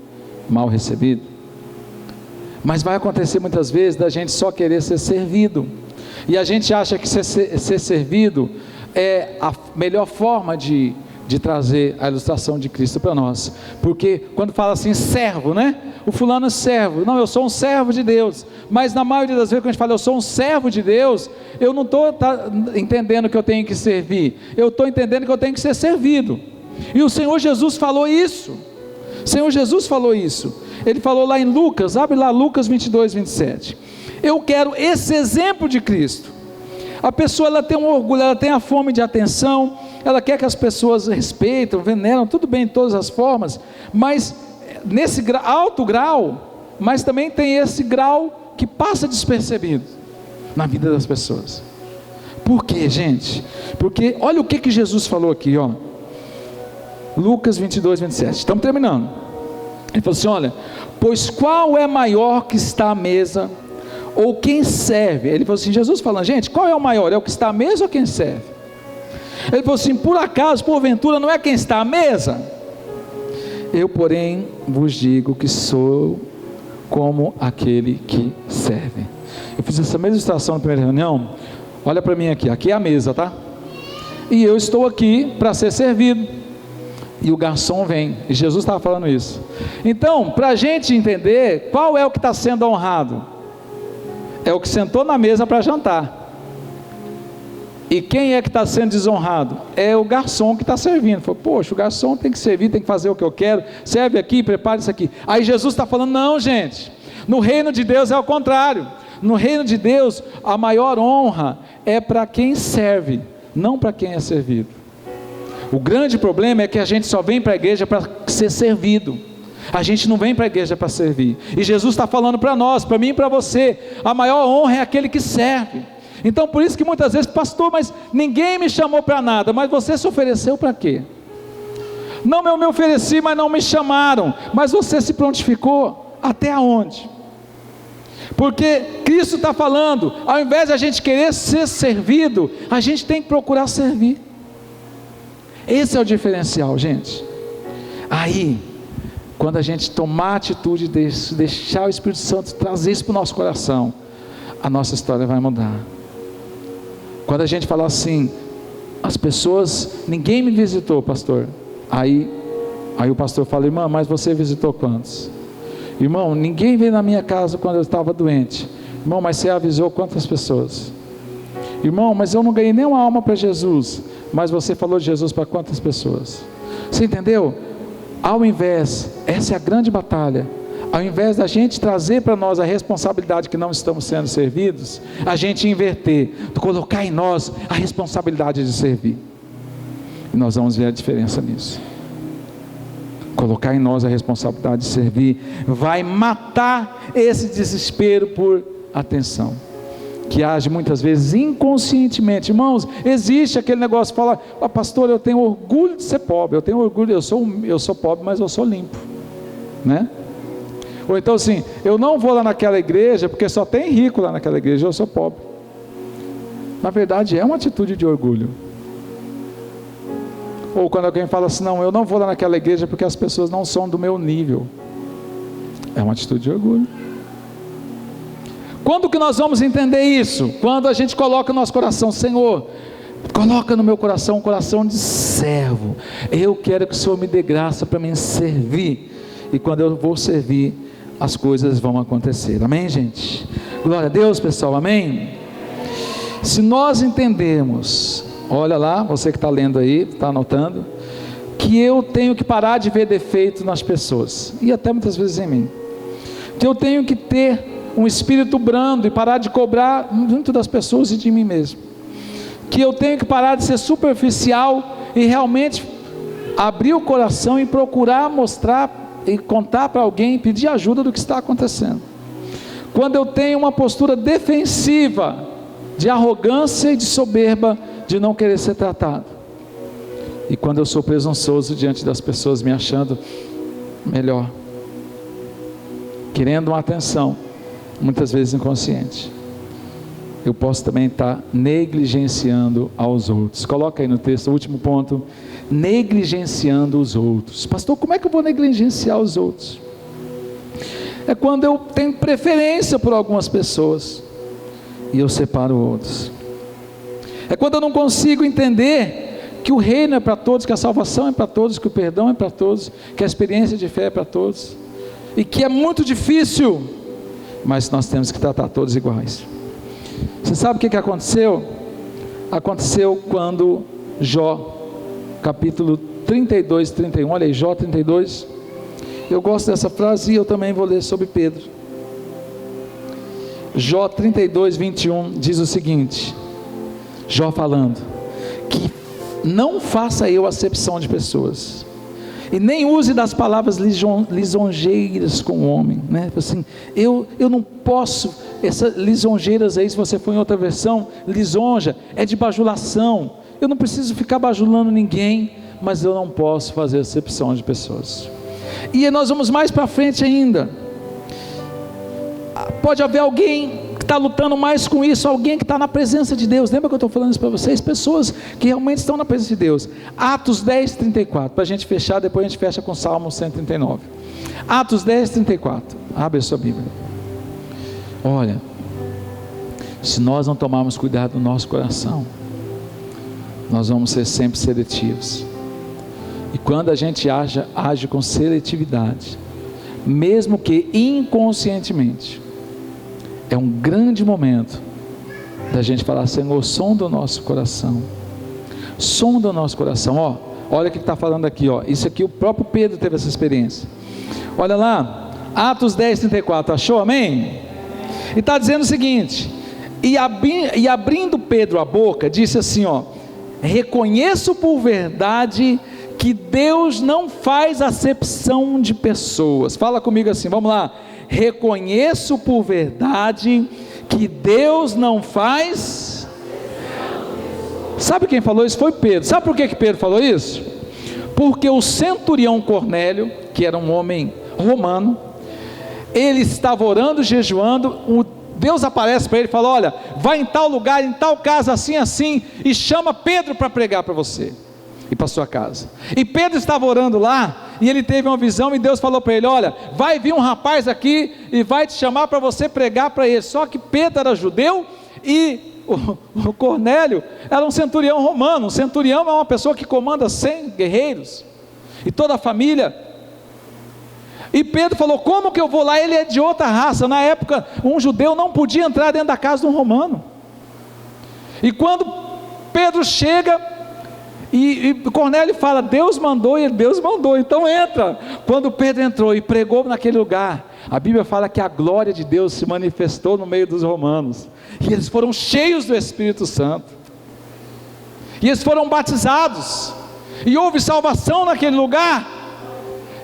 mal recebido. Mas vai acontecer muitas vezes da gente só querer ser servido. E a gente acha que ser servido é a melhor forma de trazer a ilustração de Cristo para nós. Porque quando fala assim, servo, né? O fulano é servo. Não, eu sou um servo de Deus. Mas na maioria das vezes quando a gente fala eu sou um servo de Deus, eu não estou entendendo que eu tenho que servir. Eu estou entendendo que eu tenho que ser servido. E o Senhor Jesus falou isso. O Senhor Jesus falou isso. Ele falou lá em Lucas, abre lá Lucas 22, 27. Eu quero esse exemplo de Cristo. A pessoa, ela tem um orgulho, ela tem a fome de atenção, ela quer que as pessoas respeitem, veneram, tudo bem, de todas as formas, mas nesse alto grau, mas também tem esse grau que passa despercebido na vida das pessoas. Por quê, gente? Porque olha o que Jesus falou aqui, ó. Lucas 22, 27, estamos terminando. Ele falou assim: olha, pois qual é maior que está à mesa, ou quem serve? Ele falou assim, Jesus falando: gente, qual é o maior? É o que está à mesa ou quem serve? Ele falou assim: por acaso, porventura, não é quem está à mesa? Eu, porém, vos digo que sou como aquele que serve. Eu fiz essa mesma ilustração na primeira reunião. Olha para mim aqui é a mesa, tá? E eu estou aqui para ser servido, e o garçom vem, e Jesus estava falando isso. Então, para a gente entender qual é o que está sendo honrado, é o que sentou na mesa para jantar. E quem é que está sendo desonrado? É o garçom que está servindo. Falou: poxa, o garçom tem que servir, tem que fazer o que eu quero, serve aqui, prepara isso aqui. Aí Jesus está falando: não, gente, no reino de Deus é o contrário. No reino de Deus, a maior honra é para quem serve, não para quem é servido. O grande problema é que a gente só vem para a igreja para ser servido. A gente não vem para a igreja para servir. E Jesus está falando para nós, para mim e para você: a maior honra é aquele que serve. Então por isso que muitas vezes: pastor, mas ninguém me chamou para nada. Mas você se ofereceu para quê? Não, eu me ofereci, mas não me chamaram. Mas você se prontificou até aonde? Porque Cristo está falando, ao invés de a gente querer ser servido, a gente tem que procurar servir. Esse é o diferencial, gente. Aí, quando a gente tomar a atitude de deixar o Espírito Santo trazer isso para o nosso coração, a nossa história vai mudar. Quando a gente falar assim, as pessoas, ninguém me visitou, pastor. Aí o pastor fala, irmão, mas você visitou quantos? Irmão, ninguém veio na minha casa quando eu estava doente. Irmão, mas você avisou quantas pessoas? Irmão, mas eu não ganhei nenhuma alma para Jesus. Mas você falou de Jesus para quantas pessoas? Você entendeu? Ao invés, essa é a grande batalha, ao invés da gente trazer para nós a responsabilidade que não estamos sendo servidos, a gente inverter, colocar em nós a responsabilidade de servir. E nós vamos ver a diferença nisso. Colocar em nós a responsabilidade de servir vai matar esse desespero por atenção, que age muitas vezes inconscientemente. Irmãos, existe aquele negócio, fala, pastor, eu tenho orgulho de ser pobre, eu tenho orgulho, eu sou pobre, mas eu sou limpo, né? Ou então assim, eu não vou lá naquela igreja, porque só tem rico lá naquela igreja, eu sou pobre. Na verdade é uma atitude de orgulho. Ou quando alguém fala assim, não, eu não vou lá naquela igreja porque as pessoas não são do meu nível, é uma atitude de orgulho. Quando que nós vamos entender isso? Quando a gente coloca no nosso coração, Senhor, coloca no meu coração um coração de servo, eu quero que o Senhor me dê graça para me servir, e quando eu vou servir, as coisas vão acontecer, amém, gente? Glória a Deus, pessoal, amém? Se nós entendermos, olha lá, você que está lendo aí, está anotando, que eu tenho que parar de ver defeito nas pessoas, e até muitas vezes em mim, que eu tenho que ter um espírito brando e parar de cobrar muito das pessoas e de mim mesmo, que eu tenho que parar de ser superficial e realmente abrir o coração e procurar mostrar e contar para alguém, pedir ajuda do que está acontecendo. Quando eu tenho uma postura defensiva, de arrogância e de soberba, de não querer ser tratado, e quando eu sou presunçoso diante das pessoas, me achando melhor, querendo uma atenção, muitas vezes inconsciente, eu posso também estar negligenciando aos outros. Coloca aí no texto, o último ponto, negligenciando os outros. Pastor, como é que eu vou negligenciar os outros? É quando eu tenho preferência por algumas pessoas, e eu separo outros. É quando eu não consigo entender que o reino é para todos, que a salvação é para todos, que o perdão é para todos, que a experiência de fé é para todos, e que é muito difícil, mas nós temos que tratar todos iguais. Você sabe o que aconteceu? Aconteceu quando Jó, capítulo 32, 31, olha aí, Jó 32, eu gosto dessa frase e eu também vou ler sobre Pedro. Jó 32, 21 diz o seguinte, Jó falando, que não faça eu acepção de pessoas, e nem use das palavras lisonjeiras com o homem, né? Assim, eu não posso, essas lisonjeiras aí, se você for em outra versão, lisonja, é de bajulação, eu não preciso ficar bajulando ninguém, mas eu não posso fazer acepção de pessoas. E nós vamos mais para frente ainda, pode haver alguém que está lutando mais com isso, alguém que está na presença de Deus, lembra que eu estou falando isso para vocês, pessoas que realmente estão na presença de Deus. Atos 10, 34, para a gente fechar, depois a gente fecha com Salmo 139, Atos 10, 34, abre a sua Bíblia. Olha, se nós não tomarmos cuidado do nosso coração, nós vamos ser sempre seletivos, e quando a gente age com seletividade, mesmo que inconscientemente, é um grande momento da gente falar, Senhor, sonda o nosso coração, sonda o nosso coração. Olha o que está falando aqui, isso aqui o próprio Pedro teve essa experiência, olha lá, Atos 10, 34, achou? Amém? E está dizendo o seguinte, e abrindo Pedro a boca, disse assim, reconheço por verdade que Deus não faz acepção de pessoas. Fala comigo assim, vamos lá. Reconheço por verdade que Deus não faz. Sabe quem falou isso? Foi Pedro. Sabe por que Pedro falou isso? porque o centurião Cornélio, que era um homem romano, ele estava orando, jejuando. Deus aparece para ele e fala: olha, vai em tal lugar, em tal casa, assim, assim, e chama Pedro para pregar para você, e para sua casa. E Pedro estava orando lá, e ele teve uma visão, e Deus falou para ele: olha, vai vir um rapaz aqui, e vai te chamar para você pregar para ele. Só que Pedro era judeu, e o Cornélio era um centurião romano. Um centurião é uma pessoa que comanda 100 guerreiros, e toda a família. E Pedro falou: como que eu vou lá? Ele é de outra raça. Na época, um judeu não podia entrar dentro da casa de um romano. E quando Pedro chega, e Cornélio fala: Deus mandou, e Deus mandou, então entra. Quando Pedro entrou e pregou naquele lugar, a Bíblia fala que a glória de Deus se manifestou no meio dos romanos, e eles foram cheios do Espírito Santo, e eles foram batizados, e houve salvação naquele lugar.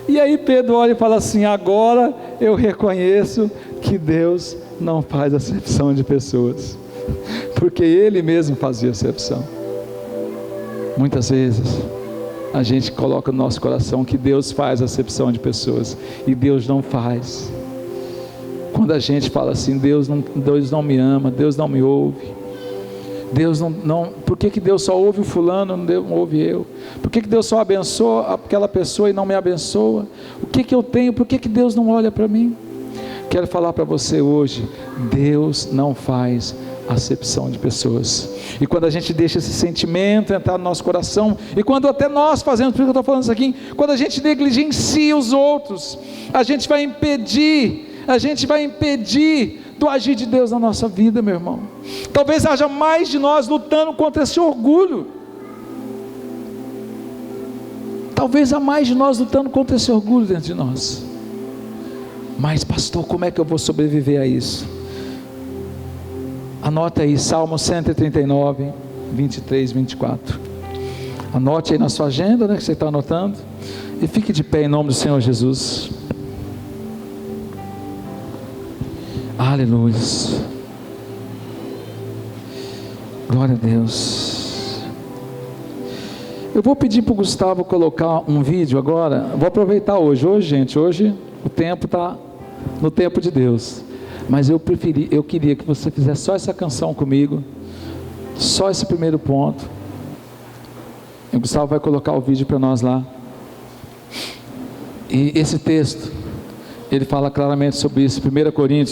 E aí Pedro olha e fala assim: agora eu reconheço que Deus não faz acepção de pessoas, porque Ele mesmo fazia acepção. Muitas vezes a gente coloca no nosso coração que Deus faz acepção de pessoas, e Deus não faz. Quando a gente fala assim: Deus não me ama, Deus não me ouve, Deus não, por que Deus só ouve o fulano, não ouve eu? Por que Deus só abençoa aquela pessoa e não me abençoa? O que eu tenho? Por que Deus não olha para mim? Quero falar para você hoje: Deus não faz acepção de pessoas. E quando a gente deixa esse sentimento entrar no nosso coração, e quando até nós fazemos, por que eu estou falando isso aqui, quando a gente negligencia os outros, a gente vai impedir do agir de Deus na nossa vida, meu irmão. Talvez haja mais de nós lutando contra esse orgulho. Talvez há mais de nós lutando contra esse orgulho dentro de nós. Mas pastor, como é que eu vou sobreviver a isso? Anota aí, Salmo 139, 23, 24. Anote aí na sua agenda, que você está anotando, e fique de pé em nome do Senhor Jesus. Aleluia. Glória a Deus. Eu vou pedir para o Gustavo colocar um vídeo agora. Vou aproveitar hoje, gente, hoje o tempo está no tempo de Deus. Mas eu queria que você fizesse só essa canção comigo, só esse primeiro ponto. E o Gustavo vai colocar o vídeo para nós lá. E esse texto, ele fala claramente sobre isso. 1 Coríntios